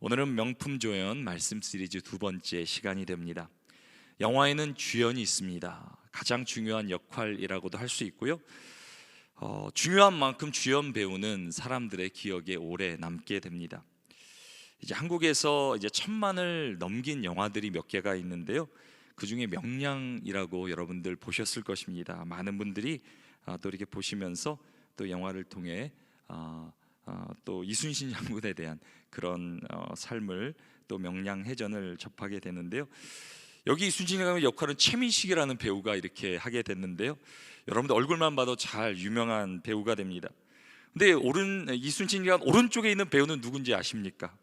오늘은 명품 조연 말씀 시리즈 두 번째 시간이 됩니다. 영화에는 주연이 있습니다. 가장 중요한 역할이라고도 할 수 있고요. 중요한 만큼 주연 배우는 사람들의 기억에 오래 남게 됩니다. 이제 한국에서 이제 1,000만을 넘긴 영화들이 몇 개가 있는데요. 그 중에 명량이라고 여러분들 보셨을 것입니다. 많은 분들이 또 이렇게 보시면서 또 영화를 통해 또 이순신 장군에 대한 그런 삶을 또 명량해전을 접하게 되는데요. 여기 이순신 장군의 역할은 최민식이라는 배우가 이렇게 하게 됐는데요. 여러분들 얼굴만 봐도 잘 유명한 배우가 됩니다. 근데 이순신 장군 오른쪽에 있는 배우는 누군지 아십니까?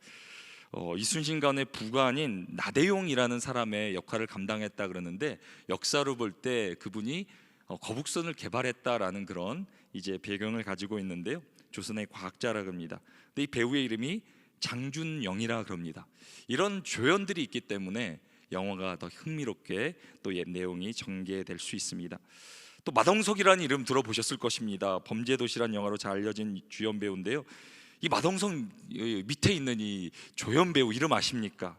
이순신 장군의 부관인 나대용이라는 사람의 역할을 감당했다 그러는데, 역사로 볼 때 그분이 거북선을 개발했다라는 그런 이제 배경을 가지고 있는데요. 조선의 과학자라 그럽니다. 근데 이 배우의 이름이 장준영이라 그럽니다. 이런 조연들이 있기 때문에 영화가 더 흥미롭게 또 내용이 전개될 수 있습니다. 또 마동석이라는 이름 들어보셨을 것입니다. 범죄도시라는 영화로 잘 알려진 주연 배우인데요. 이 마동석 밑에 있는 이 조연 배우 이름 아십니까?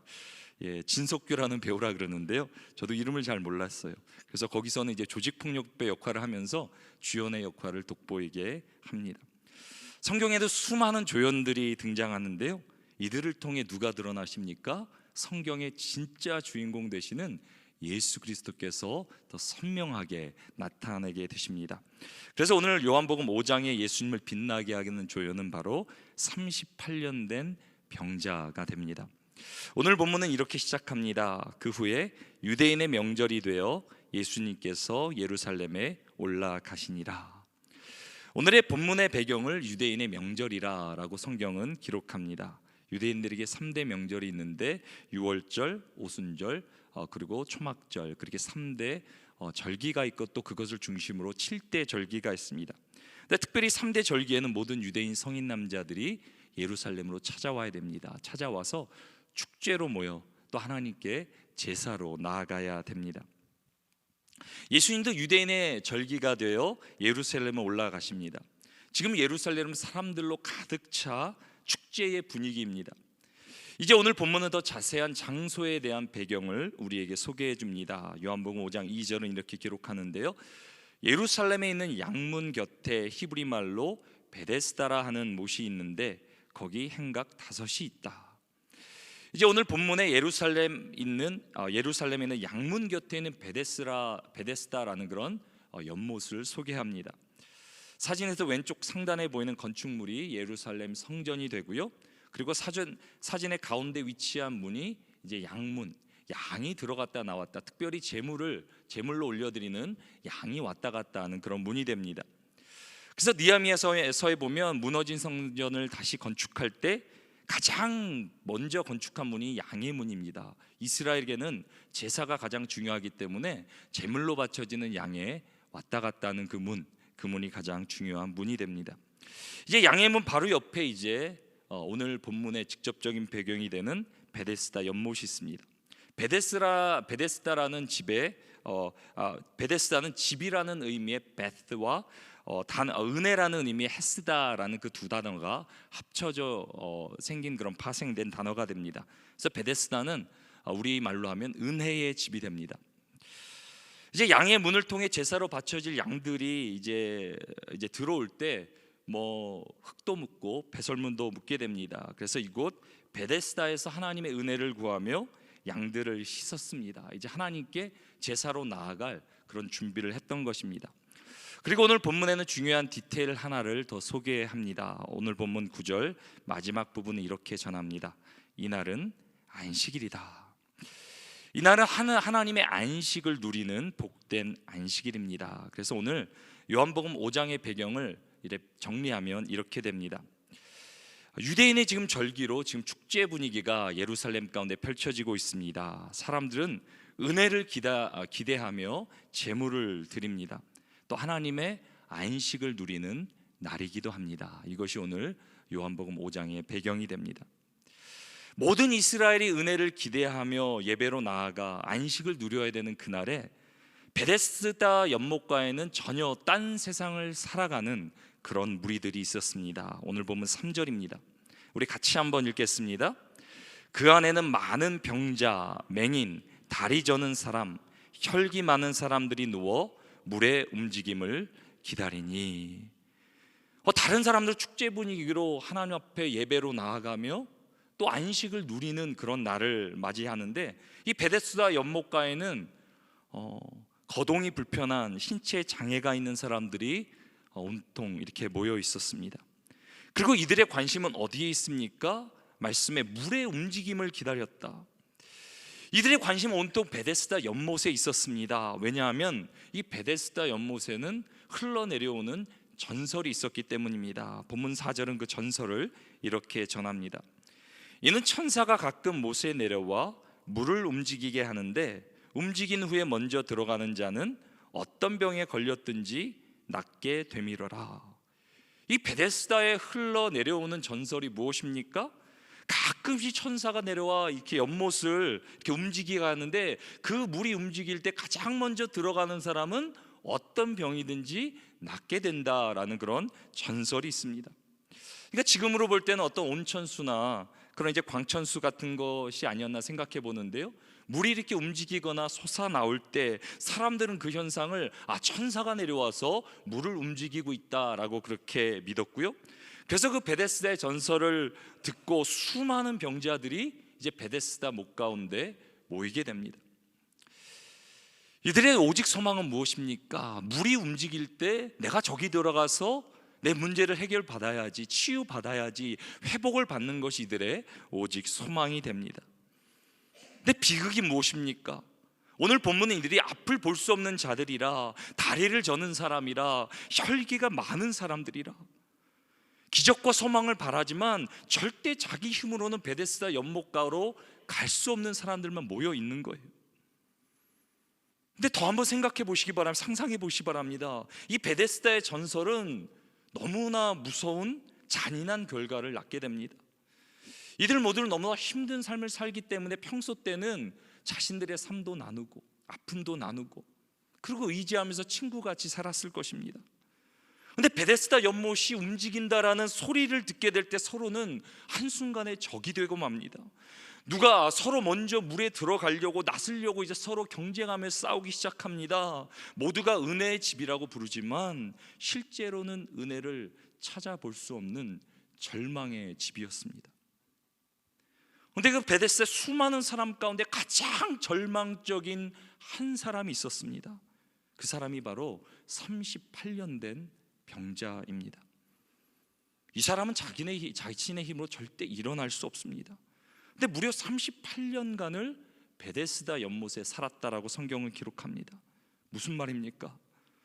진석규라는 배우라 그러는데요. 저도 이름을 잘 몰랐어요. 그래서 거기서는 이제 조직폭력배 역할을 하면서 주연의 역할을 돋보이게 합니다. 성경에도 수많은 조연들이 등장하는데요. 이들을 통해 누가 드러나십니까? 성경의 진짜 주인공 되시는 예수 그리스도께서 더 선명하게 나타나게 되십니다. 그래서 오늘 요한복음 5장에 예수님을 빛나게 하는 조연은 바로 38년 된 병자가 됩니다. 오늘 본문은 이렇게 시작합니다. 그 후에 유대인의 명절이 되어 예수님께서 예루살렘에 올라가시니라. 오늘의 본문의 배경을 유대인의 명절이라고 성경은 기록합니다. 유대인들에게 3대 명절이 있는데 유월절, 오순절, 그리고 초막절, 그렇게 3대 절기가 있고 또 그것을 중심으로 7대 절기가 있습니다. 근데 특별히 3대 절기에는 모든 유대인 성인 남자들이 예루살렘으로 찾아와야 됩니다. 찾아와서 축제로 모여 또 하나님께 제사로 나아가야 됩니다. 예수님도 유대인의 절기가 되어 예루살렘에 올라가십니다. 지금 예루살렘은 사람들로 가득 차 축제의 분위기입니다. 이제 오늘 본문은 더 자세한 장소에 대한 배경을 우리에게 소개해 줍니다. 요한복음 5장 2절은 이렇게 기록하는데요. 예루살렘에 있는 양문 곁에 히브리 말로 베데스다라 하는 못이 있는데 거기 행각 5이 있다. 이제 오늘 본문에 예루살렘에 있는 양문 곁에 있는 베데스다라는 그런 연못을 소개합니다. 사진에서 왼쪽 상단에 보이는 건축물이 예루살렘 성전이 되고요. 그리고 사진의 가운데 위치한 문이 이제 양문, 양이 들어갔다 나왔다, 특별히 제물로 올려드리는 양이 왔다 갔다 하는 그런 문이 됩니다. 그래서 느헤미야서에 보면 무너진 성전을 다시 건축할 때 가장 먼저 건축한 문이 양의 문입니다. 이스라엘에게는 제사가 가장 중요하기 때문에 제물로 바쳐지는 양에 왔다 갔다 하는 그 문이 가장 중요한 문이 됩니다. 이제 양의 문 바로 옆에 이제 오늘 본문의 직접적인 배경이 되는 베데스다 연못이 있습니다. 베데스다라는 베데스다는 집이라는 의미의 베스와 은혜라는 의미의 헤스다라는 그 두 단어가 합쳐져 생긴 그런 파생된 단어가 됩니다. 그래서 베데스다는 우리 말로 하면 은혜의 집이 됩니다. 이제 양의 문을 통해 제사로 바쳐질 양들이 이제 들어올 때 흙도 묻고 배설물도 묻게 됩니다. 그래서 이곳 베데스다에서 하나님의 은혜를 구하며 양들을 씻었습니다. 이제 하나님께 제사로 나아갈 그런 준비를 했던 것입니다. 그리고 오늘 본문에는 중요한 디테일 하나를 더 소개합니다. 오늘 본문 9절 마지막 부분은 이렇게 전합니다. 이날은 안식일이다. 이날은 하나님의 안식을 누리는 복된 안식일입니다. 그래서 오늘 요한복음 5장의 배경을 이렇게 정리하면 이렇게 됩니다. 유대인의 지금 절기로 지금 축제 분위기가 예루살렘 가운데 펼쳐지고 있습니다. 사람들은 은혜를 기대하며 제물을 드립니다. 또 하나님의 안식을 누리는 날이기도 합니다. 이것이 오늘 요한복음 5장의 배경이 됩니다. 모든 이스라엘이 은혜를 기대하며 예배로 나아가 안식을 누려야 되는 그날에 베데스다 연못가에는 전혀 딴 세상을 살아가는 그런 무리들이 있었습니다. 오늘 보면 3절입니다. 우리 같이 한번 읽겠습니다. 그 안에는 많은 병자, 맹인, 다리 저는 사람, 혈기 많은 사람들이 누워 물의 움직임을 기다리니. 다른 사람들 축제 분위기로 하나님 앞에 예배로 나아가며 또 안식을 누리는 그런 날을 맞이하는데, 이 베데스다 연못가에는 거동이 불편한 신체 장애가 있는 사람들이 온통 이렇게 모여 있었습니다. 그리고 이들의 관심은 어디에 있습니까? 말씀에 물의 움직임을 기다렸다. 이들의 관심은 온통 베데스다 연못에 있었습니다. 왜냐하면 이 베데스다 연못에는 흘러내려오는 전설이 있었기 때문입니다. 본문 4절은 그 전설을 이렇게 전합니다. 이는 천사가 가끔 못에 내려와 물을 움직이게 하는데, 움직인 후에 먼저 들어가는 자는 어떤 병에 걸렸든지 낫게 되밀어라. 이 베데스다에 흘러내려오는 전설이 무엇입니까? 가끔씩 천사가 내려와 이렇게 연못을 이렇게 움직이게 하는데, 그 물이 움직일 때 가장 먼저 들어가는 사람은 어떤 병이든지 낫게 된다라는 그런 전설이 있습니다. 그러니까 지금으로 볼 때는 어떤 온천수나 그런 이제 광천수 같은 것이 아니었나 생각해 보는데요, 물이 이렇게 움직이거나 솟아 나올 때 사람들은 그 현상을 천사가 내려와서 물을 움직이고 있다라고 그렇게 믿었고요. 그래서 그 베데스다의 전설을 듣고 수많은 병자들이 이제 베데스다 못 가운데 모이게 됩니다. 이들의 오직 소망은 무엇입니까? 물이 움직일 때 내가 저기 들어가서 내 문제를 해결받아야지, 치유받아야지, 회복을 받는 것이 이들의 오직 소망이 됩니다. 근데 비극이 무엇입니까? 오늘 본문은 이들이 앞을 볼 수 없는 자들이라, 다리를 저는 사람이라, 혈기가 많은 사람들이라, 기적과 소망을 바라지만 절대 자기 힘으로는 베데스다 연못가로 갈 수 없는 사람들만 모여 있는 거예요. 근데 더 한번 생각해 보시기 바랍니다. 상상해 보시기 바랍니다. 이 베데스다의 전설은 너무나 무서운 잔인한 결과를 낳게 됩니다. 이들 모두는 너무나 힘든 삶을 살기 때문에 평소 때는 자신들의 삶도 나누고 아픔도 나누고 그리고 의지하면서 친구같이 살았을 것입니다. 근데 베데스다 연못이 움직인다라는 소리를 듣게 될 때 서로는 한순간에 적이 되고 맙니다. 누가 서로 먼저 물에 들어가려고 나서려고 이제 서로 경쟁하며 싸우기 시작합니다. 모두가 은혜의 집이라고 부르지만 실제로는 은혜를 찾아볼 수 없는 절망의 집이었습니다. 그런데 그 베데스다 수많은 사람 가운데 가장 절망적인 한 사람이 있었습니다. 그 사람이 바로 38년 된 병자입니다. 이 사람은 자신의 힘으로 절대 일어날 수 없습니다. 근데 무려 38년간을 베데스다 연못에 살았다라고 성경은 기록합니다. 무슨 말입니까?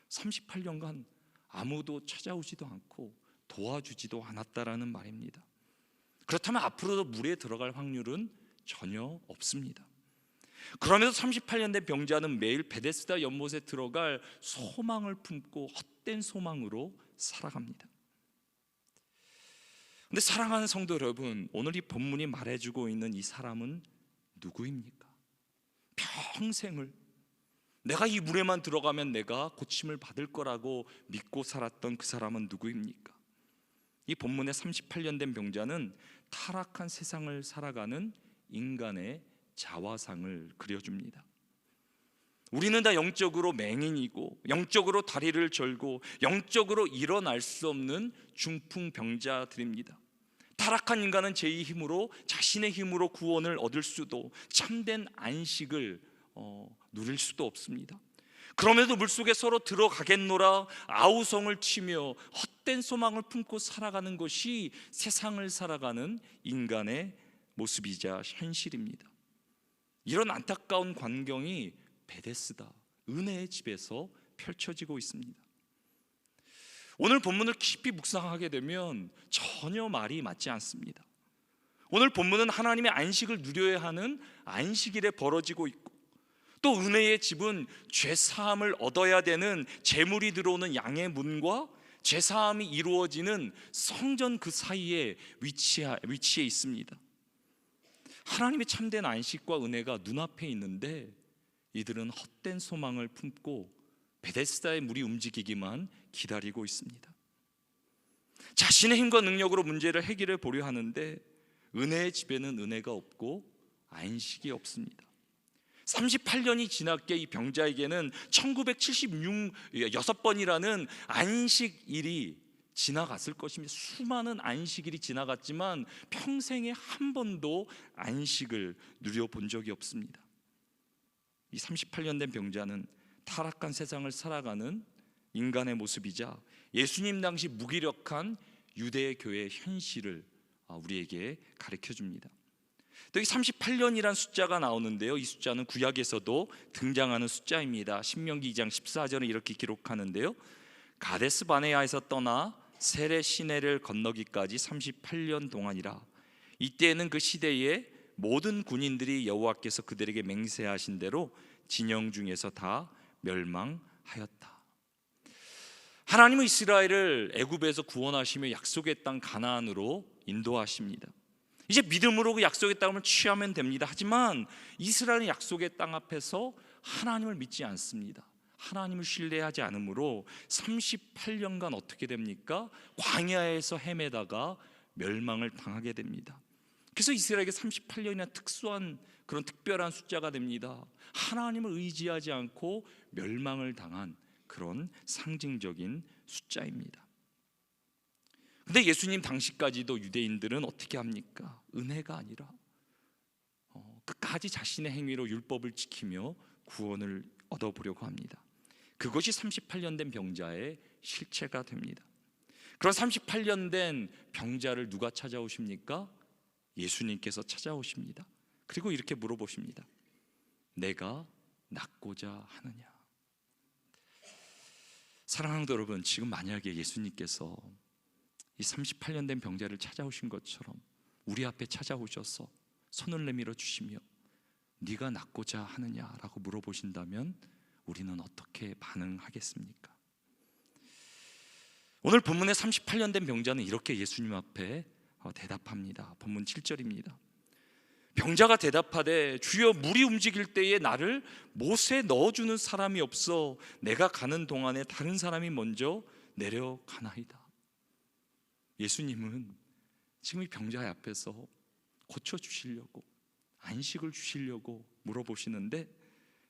38년간 아무도 찾아오지도 않고 도와주지도 않았다라는 말입니다. 그렇다면 앞으로도 물에 들어갈 확률은 전혀 없습니다. 그럼에도 38년 된 병자는 매일 베데스다 연못에 들어갈 소망을 품고 헛된 소망으로 살아갑니다. 근데 사랑하는 성도 여러분, 오늘 이 본문이 말해주고 있는 이 사람은 누구입니까? 평생을 내가 이 물에만 들어가면 내가 고침을 받을 거라고 믿고 살았던 그 사람은 누구입니까? 이 본문의 38년 된 병자는 타락한 세상을 살아가는 인간의 자화상을 그려줍니다. 우리는 다 영적으로 맹인이고 영적으로 다리를 절고 영적으로 일어날 수 없는 중풍병자들입니다. 타락한 인간은 제 힘으로 자신의 힘으로 구원을 얻을 수도 참된 안식을 누릴 수도 없습니다. 그럼에도 물속에 서로 들어가겠노라 아우성을 치며 헛된 소망을 품고 살아가는 것이 세상을 살아가는 인간의 모습이자 현실입니다. 이런 안타까운 광경이 베데스다 은혜의 집에서 펼쳐지고 있습니다. 오늘 본문을 깊이 묵상하게 되면 전혀 말이 맞지 않습니다. 오늘 본문은 하나님의 안식을 누려야 하는 안식일에 벌어지고 있고, 또 은혜의 집은 죄사함을 얻어야 되는 제물이 들어오는 양의 문과 죄사함이 이루어지는 성전 그 사이에 위치해 있습니다. 하나님의 참된 안식과 은혜가 눈앞에 있는데 이들은 헛된 소망을 품고 베데스다의 물이 움직이기만 기다리고 있습니다. 자신의 힘과 능력으로 문제를 해결해 보려 하는데 은혜의 집에는 은혜가 없고 안식이 없습니다. 38년이 지났게 이 병자에게는 1976번이라는 안식일이 지나갔을 것입니다. 수많은 안식일이 지나갔지만 평생에 한 번도 안식을 누려본 적이 없습니다. 이 38년 된 병자는 타락한 세상을 살아가는 인간의 모습이자 예수님 당시 무기력한 유대 교회의 현실을 우리에게 가르쳐 줍니다. 또 이 38년이란 숫자가 나오는데요, 이 숫자는 구약에서도 등장하는 숫자입니다. 신명기 2장 14절에 이렇게 기록하는데요, 가데스 바네아에서 떠나 세레 시내를 건너기까지 38년 동안이라. 이때에는 그 시대의 모든 군인들이 여호와께서 그들에게 맹세하신 대로 진영 중에서 다 멸망하였다. 하나님은 이스라엘을 애굽에서 구원하시며 약속의 땅 가나안으로 인도하십니다. 이제 믿음으로 그 약속의 땅을 취하면 됩니다. 하지만 이스라엘은 약속의 땅 앞에서 하나님을 믿지 않습니다. 하나님을 신뢰하지 않으므로 38년간 어떻게 됩니까? 광야에서 헤매다가 멸망을 당하게 됩니다. 그래서 이스라엘에게 38년이나 특수한 그런 특별한 숫자가 됩니다. 하나님을 의지하지 않고 멸망을 당한 그런 상징적인 숫자입니다. 근데 예수님 당시까지도 유대인들은 어떻게 합니까? 은혜가 아니라 끝까지 자신의 행위로 율법을 지키며 구원을 얻어보려고 합니다. 그것이 38년 된 병자의 실체가 됩니다. 그런 38년 된 병자를 누가 찾아오십니까? 예수님께서 찾아오십니다. 그리고 이렇게 물어보십니다. 내가 낫고자 하느냐? 사랑하는 여러분, 지금 만약에 예수님께서 이 38년 된 병자를 찾아오신 것처럼 우리 앞에 찾아오셔서 손을 내밀어 주시며 네가 낫고자 하느냐라고 물어보신다면 우리는 어떻게 반응하겠습니까? 오늘 본문의 38년 된 병자는 이렇게 예수님 앞에 대답합니다. 본문 7절입니다. 병자가 대답하되 주여, 물이 움직일 때에 나를 못에 넣어주는 사람이 없어 내가 가는 동안에 다른 사람이 먼저 내려가나이다. 예수님은 지금 이 병자 앞에서 고쳐주시려고, 안식을 주시려고 물어보시는데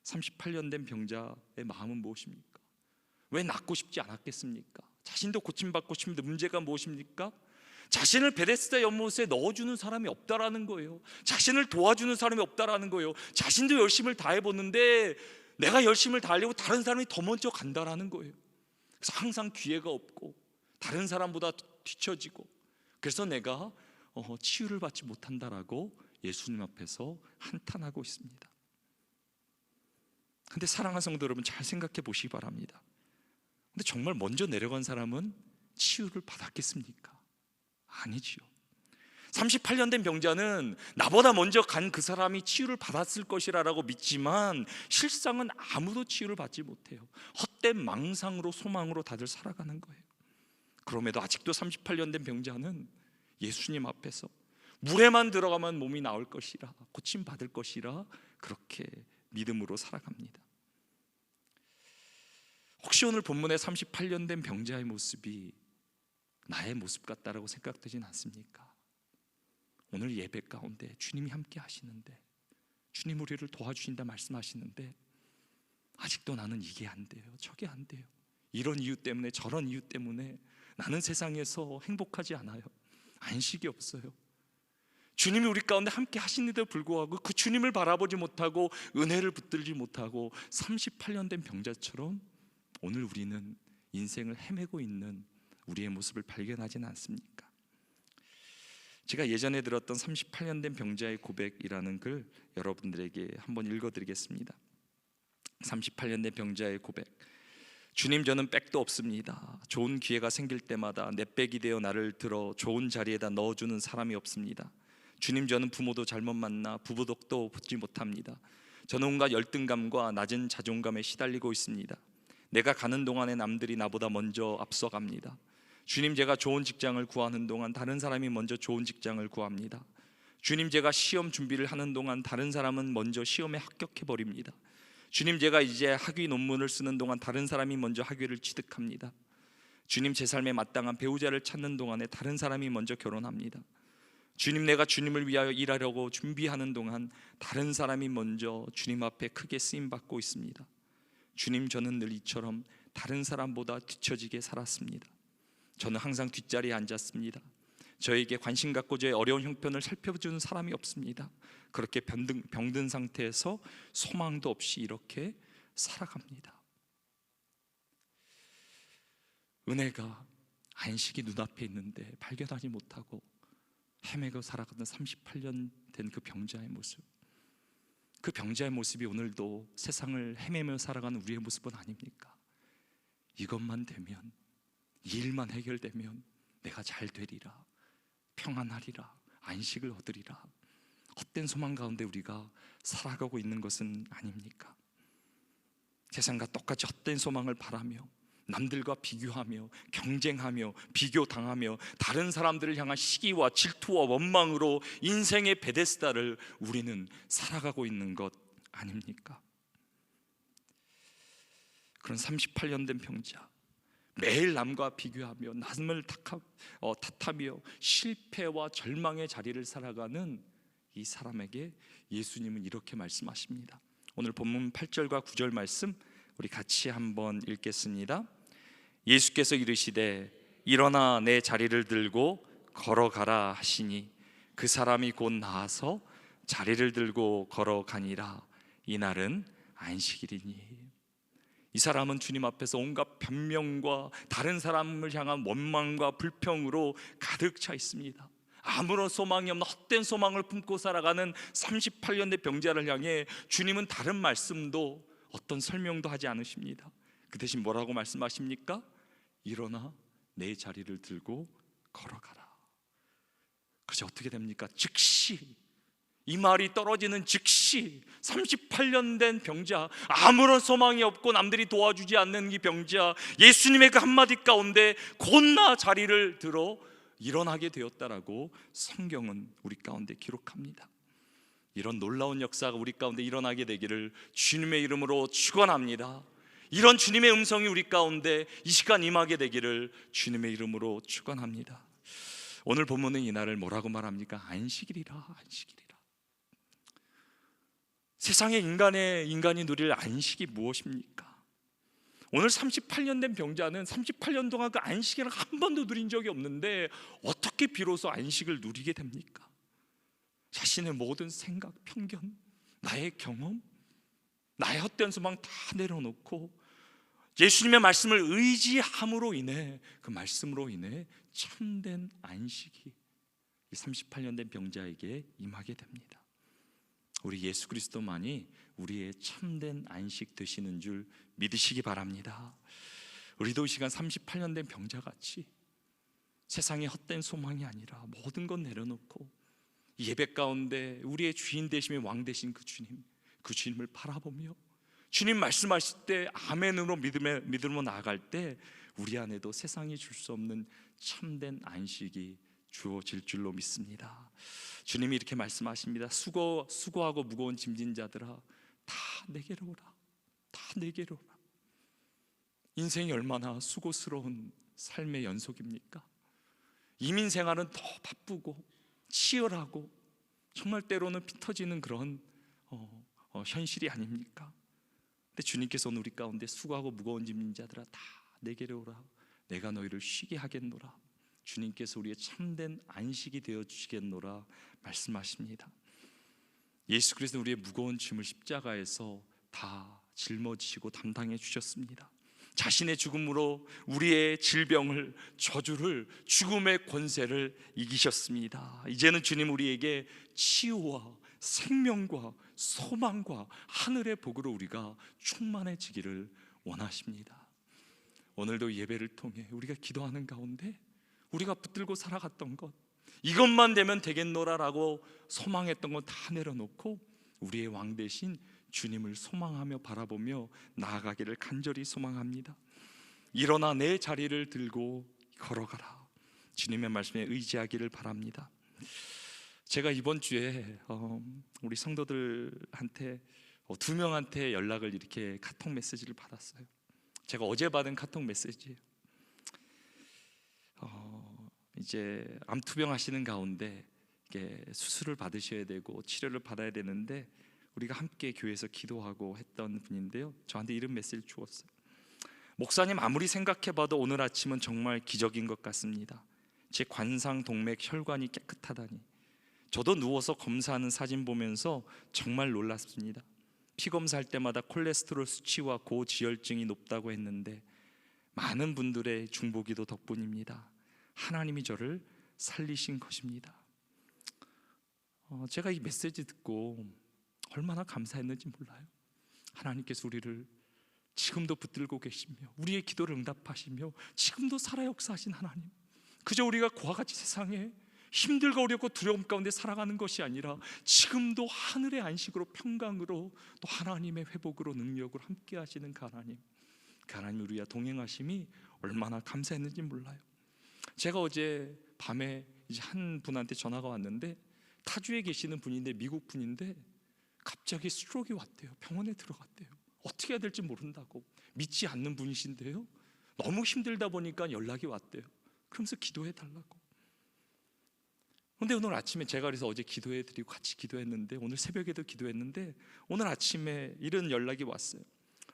38년 된 병자의 마음은 무엇입니까? 왜 낫고 싶지 않았겠습니까? 자신도 고침받고 싶은데 문제가 무엇입니까? 자신을 베데스다 연못에 넣어주는 사람이 없다라는 거예요. 자신을 도와주는 사람이 없다라는 거예요. 자신도 열심을 다해보는데 내가 열심을 다하려고 다른 사람이 더 먼저 간다라는 거예요. 그래서 항상 기회가 없고 다른 사람보다 뒤처지고, 그래서 내가 치유를 받지 못한다라고 예수님 앞에서 한탄하고 있습니다. 근데 사랑하는 성도 여러분, 잘 생각해 보시기 바랍니다. 근데 정말 먼저 내려간 사람은 치유를 받았겠습니까? 아니지요. 38년 된 병자는 나보다 먼저 간 그 사람이 치유를 받았을 것이라고 믿지만 실상은 아무도 치유를 받지 못해요. 헛된 망상으로, 소망으로 다들 살아가는 거예요. 그럼에도 아직도 38년 된 병자는 예수님 앞에서 물에만 들어가면 몸이 나을 것이라, 고침 받을 것이라 그렇게 믿음으로 살아갑니다. 혹시 오늘 본문의 38년 된 병자의 모습이 나의 모습 같다라고 생각되진 않습니까? 오늘 예배 가운데 주님이 함께 하시는데, 주님 우리를 도와주신다 말씀하시는데 아직도 나는 이게 안 돼요, 저게 안 돼요, 이런 이유 때문에 저런 이유 때문에 나는 세상에서 행복하지 않아요. 안식이 없어요. 주님이 우리 가운데 함께 하시는데도 불구하고 그 주님을 바라보지 못하고 은혜를 붙들지 못하고 38년 된 병자처럼 오늘 우리는 인생을 헤매고 있는 우리의 모습을 발견하지는 않습니까? 제가 예전에 들었던 38년 된 병자의 고백이라는 글 여러분들에게 한번 읽어드리겠습니다. 38년 된 병자의 고백. 주님, 저는 백도 없습니다. 좋은 기회가 생길 때마다 내 백이 되어 나를 들어 좋은 자리에다 넣어주는 사람이 없습니다. 주님, 저는 부모도 잘못 만나 부부덕도 붙지 못합니다. 저는 온갖 열등감과 낮은 자존감에 시달리고 있습니다. 내가 가는 동안에 남들이 나보다 먼저 앞서갑니다. 주님, 제가 좋은 직장을 구하는 동안 다른 사람이 먼저 좋은 직장을 구합니다. 주님, 제가 시험 준비를 하는 동안 다른 사람은 먼저 시험에 합격해버립니다. 주님, 제가 이제 학위 논문을 쓰는 동안 다른 사람이 먼저 학위를 취득합니다. 주님, 제 삶에 마땅한 배우자를 찾는 동안에 다른 사람이 먼저 결혼합니다. 주님, 내가 주님을 위하여 일하려고 준비하는 동안 다른 사람이 먼저 주님 앞에 크게 쓰임받고 있습니다. 주님, 저는 늘 이처럼 다른 사람보다 뒤처지게 살았습니다. 저는 항상 뒷자리에 앉았습니다. 저에게 관심 갖고 저의 어려운 형편을 살펴주는 사람이 없습니다. 그렇게 병든 상태에서 소망도 없이 이렇게 살아갑니다. 은혜가, 안식이 눈앞에 있는데 발견하지 못하고 헤매고 살아가는 38년 된 그 병자의 모습, 그 병자의 모습이 오늘도 세상을 헤매며 살아가는 우리의 모습은 아닙니까? 이것만 되면, 이 일만 해결되면 내가 잘 되리라, 평안하리라, 안식을 얻으리라, 헛된 소망 가운데 우리가 살아가고 있는 것은 아닙니까? 세상과 똑같이 헛된 소망을 바라며 남들과 비교하며 경쟁하며 비교당하며 다른 사람들을 향한 시기와 질투와 원망으로 인생의 베데스다를 우리는 살아가고 있는 것 아닙니까? 그런 38년 된 병자, 매일 남과 비교하며 남을 탓하며 실패와 절망의 자리를 살아가는 이 사람에게 예수님은 이렇게 말씀하십니다. 오늘 본문 8절과 9절 말씀 우리 같이 한번 읽겠습니다. 예수께서 이르시되 일어나 내 자리를 들고 걸어가라 하시니 그 사람이 곧 나아서 자리를 들고 걸어가니라. 이날은 안식일이니. 이 사람은 주님 앞에서 온갖 변명과 다른 사람을 향한 원망과 불평으로 가득 차 있습니다. 아무런 소망이 없는 헛된 소망을 품고 살아가는 38년 된 병자를 향해 주님은 다른 말씀도 어떤 설명도 하지 않으십니다. 그 대신 뭐라고 말씀하십니까? 일어나 내 자리를 들고 걸어가라. 그래서 어떻게 됩니까? 즉시, 이 말이 떨어지는 즉시 38년 된 병자, 아무런 소망이 없고 남들이 도와주지 않는 이 병자, 예수님의 그 한마디 가운데 곧나 자리를 들어 일어나게 되었다라고 성경은 우리 가운데 기록합니다. 이런 놀라운 역사가 우리 가운데 일어나게 되기를 주님의 이름으로 축원합니다. 이런 주님의 음성이 우리 가운데 이 시간 임하게 되기를 주님의 이름으로 축원합니다. 오늘 본문은 이날을 뭐라고 말합니까? 안식일이라, 안식일이라. 세상의 인간이 누릴 안식이 무엇입니까? 오늘 38년 된 병자는 38년 동안 그 안식일을 한 번도 누린 적이 없는데 어떻게 비로소 안식을 누리게 됩니까? 자신의 모든 생각, 편견, 나의 경험, 나의 헛된 소망 다 내려놓고 예수님의 말씀을 의지함으로 인해, 그 말씀으로 인해 참된 안식이 이 38년 된 병자에게 임하게 됩니다. 우리 예수 그리스도만이 우리의 참된 안식 되시는 줄 믿으시기 바랍니다. 우리도 이 시간 38년 된 병자같이 세상의 헛된 소망이 아니라 모든 것 내려놓고 예배 가운데 우리의 주인 되심의 왕 되신 그 주님을 바라보며 주님 말씀하실 때 아멘으로 믿음으로 나아갈 때 우리 안에도 세상이 줄 수 없는 참된 안식이 주어질 줄로 믿습니다. 주님이 이렇게 말씀하십니다. 수고하고 무거운 짐진 자들아, 다 내게로 오라, 다 내게로 오라. 인생이 얼마나 수고스러운 삶의 연속입니까? 이민 생활은 더 바쁘고 치열하고 정말 때로는 피 터지는 그런 현실이 아닙니까? 근데 주님께서 오늘 우리 가운데 수고하고 무거운 짐진 자들아 다 내게로 오라, 내가 너희를 쉬게 하겠노라. 주님께서 우리의 참된 안식이 되어 주시겠노라 말씀하십니다. 예수 그리스도 우리의 무거운 짐을 십자가에서 다 짊어지시고 담당해 주셨습니다. 자신의 죽음으로 우리의 질병을, 저주를, 죽음의 권세를 이기셨습니다. 이제는 주님 우리에게 치유와 생명과 소망과 하늘의 복으로 우리가 충만해지기를 원하십니다. 오늘도 예배를 통해 우리가 기도하는 가운데 우리가 붙들고 살아갔던 것, 이것만 되면 되겠노라라고 소망했던 것 다 내려놓고 우리의 왕 대신 주님을 소망하며 바라보며 나아가기를 간절히 소망합니다. 일어나 내 자리를 들고 걸어가라. 주님의 말씀에 의지하기를 바랍니다. 제가 이번 주에 우리 성도들한테 2명한테 연락을 이렇게 카톡 메시지를 받았어요. 제가 어제 받은 카톡 메시지예요. 이제 암투병 하시는 가운데 수술을 받으셔야 되고 치료를 받아야 되는데 우리가 함께 교회에서 기도하고 했던 분인데요, 저한테 이런 메시지를 주었어요. 목사님, 아무리 생각해봐도 오늘 아침은 정말 기적인 것 같습니다. 제 관상, 동맥, 혈관이 깨끗하다니. 저도 누워서 검사하는 사진 보면서 정말 놀랐습니다. 피 검사할 때마다 콜레스테롤 수치와 고지혈증이 높다고 했는데 많은 분들의 중보기도 덕분입니다. 하나님이 저를 살리신 것입니다. 제가 이 메시지 듣고 얼마나 감사했는지 몰라요. 하나님께서 우리를 지금도 붙들고 계시며 우리의 기도를 응답하시며 지금도 살아 역사하신 하나님, 그저 우리가 그와 같이 세상에 힘들고 어렵고 두려움 가운데 살아가는 것이 아니라 지금도 하늘의 안식으로 평강으로 또 하나님의 회복으로 능력으로 함께 하시는 그 하나님 우리와 동행하심이 얼마나 감사했는지 몰라요. 제가 어제 밤에 이제 한 분한테 전화가 왔는데 타주에 계시는 분인데 미국 분인데 갑자기 스트로크가 왔대요. 병원에 들어갔대요. 어떻게 해야 될지 모른다고. 믿지 않는 분이신데요, 너무 힘들다 보니까 연락이 왔대요. 그러면서 기도해 달라고. 그런데 오늘 아침에 제가 그래서 어제 기도해 드리고 같이 기도했는데 오늘 새벽에도 기도했는데 오늘 아침에 이런 연락이 왔어요.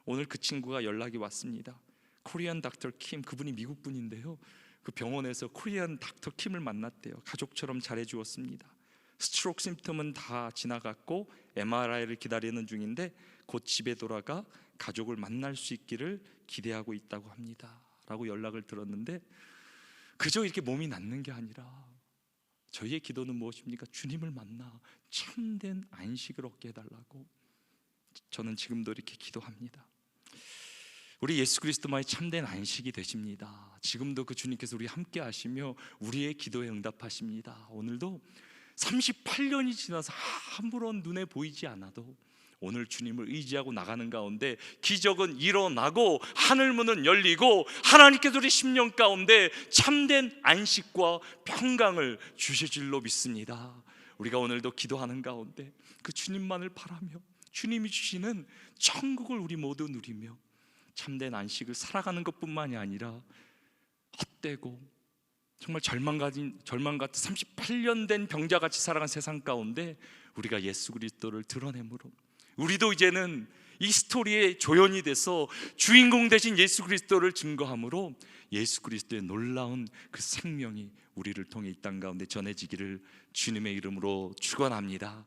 오늘 그 친구가 연락이 왔습니다. 코리안 닥터 킴, 그분이 미국 분인데요, 그 병원에서 코리안 닥터 킴을 만났대요. 가족처럼 잘해 주었습니다. 스트로크 심텀은 다 지나갔고 MRI를 기다리는 중인데 곧 집에 돌아가 가족을 만날 수 있기를 기대하고 있다고 합니다 라고 연락을 들었는데, 그저 이렇게 몸이 낫는 게 아니라 저희의 기도는 무엇입니까? 주님을 만나 참된 안식을 얻게 해달라고 저는 지금도 이렇게 기도합니다. 우리 예수 그리스도만이 참된 안식이 되십니다. 지금도 그 주님께서 우리 함께 하시며 우리의 기도에 응답하십니다. 오늘도 38년이 지나서 아무런 눈에 보이지 않아도 오늘 주님을 의지하고 나가는 가운데 기적은 일어나고 하늘문은 열리고 하나님께서 우리 심령 가운데 참된 안식과 평강을 주실 줄로 믿습니다. 우리가 오늘도 기도하는 가운데 그 주님만을 바라며 주님이 주시는 천국을 우리 모두 누리며 참된 안식을 살아가는 것뿐만이 아니라 헛되고 정말 절망 같은 38년 된 병자같이 살아간 세상 가운데 우리가 예수 그리스도를 드러내므로 우리도 이제는 이 스토리의 조연이 돼서 주인공 되신 예수 그리스도를 증거함으로 예수 그리스도의 놀라운 그 생명이 우리를 통해 이 땅 가운데 전해지기를 주님의 이름으로 축원합니다.